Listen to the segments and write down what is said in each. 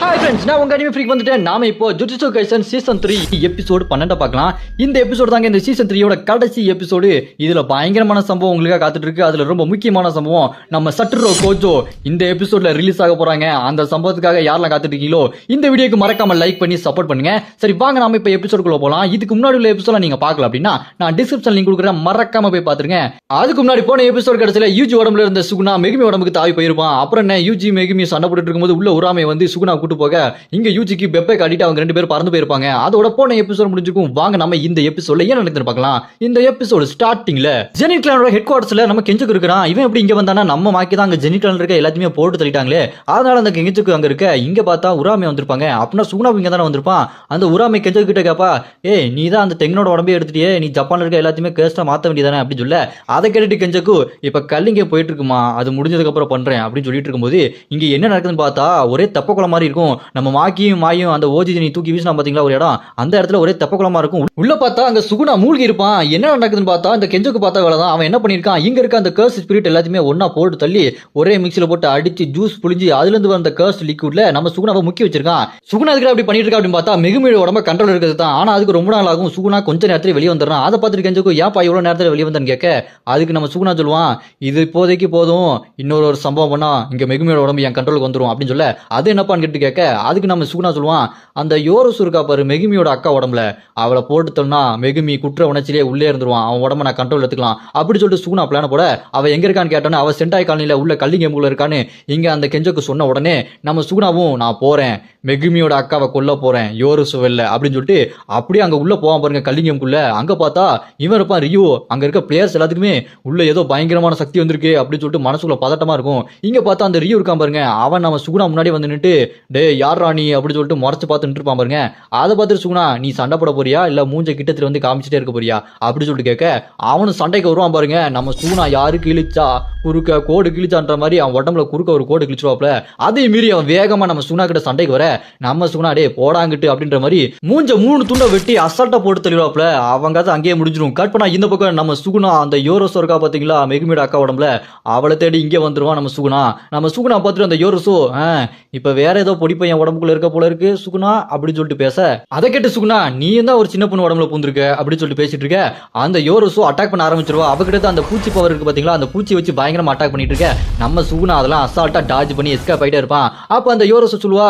Hi friends, நான் உங்க anime freak வந்துட்டேன். நாம இப்போ ஜுஜுட்சு கைசன் சீசன் 3 எபிசோடு 12 பார்க்கலாம். இந்த எபிசோடு தாங்க இந்த சீசன் 3யோட கடைசி எபிசோடு. இதுல பயங்கரமான சம்பவம் உங்களுக்காக காத்துட்டு இருக்கு. அதுல ரொம்ப முக்கியமான சம்பவம் நம்ம சட்டுரோ கோஜோ இந்த எபிசோட்ல ரிலீஸ் ஆக போறாங்க. அந்த சம்பவத்துக்காக யாரெல்லாம் காத்துட்டு இருக்கீங்களோ இந்த வீடியோக்கு மறக்காம லைக் பண்ணி சப்போர்ட் பண்ணுங்க. சரி வாங்க நாம இப்போ எபிசோடுக்குள்ள போலாம். இதுக்கு முன்னாடி உள்ள எபிசோட நீங்க பார்க்கல அப்படின்னா நான் டிஸ்கிரிப்ஷன் லிங்க் கொடுக்குறேன், மறக்காம போய் பாத்துருங்க. அதுக்கு முன்னாடி போன எபிசோட் கடைசியில யூஜி உடம்புல இருந்த சுகுணா மெகுமி உடம்புக்கு தாவி போயிருப்பான். அப்புறம் என்ன யூஜி மெகுமி சண்டை போட்டுட்டு இருக்கும்போது உள்ள உராமை வந்து சுகுணா கூட்டு போக இங்க யூஜிக்கு பெப்பை காட்டிட்டு அவங்க ரெண்டு பேரும் பறந்து போயிருப்பாங்க. அதோட போன எபிசோட் முடிஞ்சுக்கும். வாங்க நம்ம இந்த எபிசோட்ல என்ன நடக்குதுன்னு பார்க்கலாம். இந்த எபிசோட் ஸ்டார்டிங்ல ஜெனி கிளானோட ஹெட் குவார்டர்ஸ்ல நம்ம கெஞ்சுக்கு இருக்கிறான். இவன் எப்படி இங்க வந்தானா நம்ம மாக்கி தான் அங்க ஜெனி கிளான் இருக்க எல்லாத்தையுமே போட்டு தள்ளிட்டாங்களே, அதனால அந்த கெஞ்சுக்கு அங்க இருக்க. இங்க பார்த்தா உராமை வந்திருப்பாங்க. அப்படின்னா சுகுணா இங்க தானே வந்திருப்பான். அந்த உராமை கெஞ்சு கிட்ட கேப்பா, ஏய் நீ தான் அந்த தெங்கனோட உடம்பே எடுத்துட்டியே, நீ ஜப்பான்ல இருக்க எல்லாத்தையுமே கேஸ்டா மாத்த வேண்டியதானே அப்படின்னு சொல்ல. அதை கேட்டுட்டு கெஞ்சக்கு இப்ப கல்லிங்க போயிட்டு இருக்குமா, அது முடிஞ்சதுக்கு அப்புறம் பண்றேன் அப்படின்னு சொல்லிட்டு இருக்கும்போது இங்க என்ன நடக்குதுன்னு பார்த்தா ஒரே தப்பக்குளம் மாதிரி இருக்கும். நம்ம மாக்கியும் மாயும் அந்த ஓஜி நீ தூக்கி வீசினா பாத்தீங்களா ஒரு இடம், அந்த இடத்துல ஒரே தப்பக்குளமா இருக்கும். உள்ள பார்த்தா அங்க சுகுணா மூழ்கி இருப்பான். என்ன நடக்குதுன்னு பார்த்தா இந்த கெஞ்சக்கு பார்த்தா வேலைதான். அவன் என்ன பண்ணிருக்கான், இங்க இருக்க அந்த கர்ஸ் ஸ்பிரிட் எல்லாத்தையுமே ஒன்னா போட்டு தள்ளி ஒரே மிக்சில போட்டு அடிச்சு ஜூஸ் புளிஞ்சு அதுல இருந்து வந்த கர்ஸ் லிக்விட்ல நம்ம சுகுணாவை முக்கி வச்சிருக்கான். சுகுணா அதுக்கு அப்படி பண்ணிட்டு இருக்கா அப்படின்னு பார்த்தா மிகுமியோட உடம்ப கண்ட்ரோல் இருக்கிறது தான். ஆனா அதுக்கு ரொம்ப நாள் ஆகும். சுகுணா கொஞ்ச நேரத்துல வெளியே வந்துடுறான். அதை பார்த்துட்டு கெஞ்சக்கு ஏன்ப்பா இவ்வளவு நேரத்துல வெளியே வந்தான்னு கேட்க, அதுக்கு நம்ம சுகுணா சொல்லுவான், இது இப்போதைக்கு போதும், இன்னொரு ஒரு சம்பவம் பண்ணா இங்க மெகுமியோட உடம்பு என் கண்ட்ரோலுக்கு வந்துடும் அப்படின்னு சொல்ல. அது என்னப்பான்னு கேட்டு கேட்க, அதுக்கு நம்ம சுகுணா சொல்லுவான், அந்த யோரசு இருக்கா பாரு மெகுமியோட அக்கா உடம்புல, அவளை போட்டுட்டோம்னா மெகுமி குற்ற உணர்ச்சியிலே உள்ளே இருந்துருவான், அவன் உடம்ப நான் கண்ட்ரோல் எடுத்துக்கலாம் அப்படி சொல்லிட்டு சுகுணா பிளான போட. அவ எங்க இருக்கான்னு கேட்டோன்னு அவ சென்டாய் காலனில உள்ள கல்லிங்கேமுல இருக்கான்னு இங்க அந்த கெஞ்சக்கு சொன்ன உடனே நம்ம சுகுணாவும் நான் போறேன், மெகுமியோட அக்காவை கொல்ல போறேன் யோரசு வெல்ல அப்படின்னு சொல்லிட்டு அப்படியே அங்க உள்ள போவான் பாருங்க கல்லிங்கேமுக்குள்ள. அங்க பார்த்தா இவன் இருப்பான் ரியோ. அங்க இருக்க பிளேயர்ஸ் எல்லாத்துக்குமே உள்ள ஏதோ பயங்கரமான சக்தி வந்திருக்கு அப்படின்னு சொல்லிட்டு மனசுக்குள்ள பதட்டமா இருக்கும். இங்க பார்த்தா அந்த ரியோ இருக்கான் பாருங்க, அவன் நம்ம சுகுணா முன்னாடி வந்து நின்று டே யார் ராணி அப்படின்னு சொல்லிட்டு முறைச்சு பார்த்து நின்றுப்பான் பாருங்க. அதை பார்த்துட்டு சுகுணா நீ சண்டை போட போறியா இல்ல மூஞ்ச கிட்டத்துல வந்து காமிச்சிட்டே இருக்க போறியா அப்படி சொல்லிட்டு கேட்க, அவனு சண்டைக்கு வருவான் பாருங்க. நம்ம சுகுணா யாரு கிழிச்சா குறுக்க கோடு கிழிச்சான்ற மாதிரி அவன் உடம்புல குறுக்க ஒரு கோடு கிழிச்சிருவாப்ல. அதே மீறி அவன் வேகமா நம்ம சுகுணா கிட்ட சண்டைக்கு வர நம்ம சுகுணா டே போடாங்கிட்டு அப்படின்ற மாதிரி மூஞ்ச 3 துண்டை வெட்டி அசால்ட்டா போட்டு தள்ளிடுவாப்ல. அவங்க அதை அங்கேயே முடிஞ்சிடும். கட் பண்ணா இந்த பக்கம் நம்ம சுகுணா அந்த யோரோசோ இருக்கா பாத்தீங்களா மெகுமியோட அக்கா உடம்புல, அவளை தேடி இங்கே வந்துருவான் நம்ம சுகுணா. நம்ம சுகுணா பார்த்துட்டு அந்த யோரோசோ இப்ப வேற ஏதோ பொடி பையன் உடம்புக்குள்ள இருக்க போல இருக்கு சுகுணா அப்படின்னு சொல்லிட்டு பேச, அதை கேட்டு சுகுணா நீ தான் ஒரு சின்ன பொண்ணு உடம்புல பூந்திருக்க அப்படின்னு சொல்லிட்டு பேசிட்டு இருக்க. அந்த யோரோசோ அட்டாக் பண்ண ஆரம்பிச்சிருவா. அவகிட்ட அந்த பூச்சி பவர் இருக்கு பாத்தீங்களா, அந்த பூச்சி வச்சு பயங்கரமா அட்டாக் பண்ணிட்டு இருக்க. நம்ம சுகுணா அதெல்லாம் அசால்ட்டா டாஜ் பண்ணி எஸ்கேப் ஆயிட்டே இருப்பான். அப்ப அந்த யோரோசோ சொல்லுவா,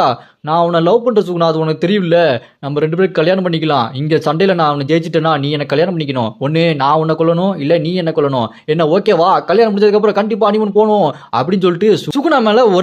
நான் உன்னை லவ் பண்ற சுகுணா, அது உனக்கு தெரியல, நம்ம 2 பேரும் கல்யாணம் பண்ணிக்கலாம். இங்க சண்டையில நான் அவனை ஜெயிச்சிட்டேன்னா நீ என்ன கல்யாணம் பண்ணிக்கணும். ஒண்ணு நான் உன்னை கொல்லணும் இல்ல நீ என்ன கொல்லணும், என்ன ஓகேவா, கல்யாணம் முடிஞ்சதுக்கு அப்புறம் கண்டிப்பா ஹனிமூன் போகணும் அப்படின்னு சொல்லிட்டு சுகுணா மேல ஒரே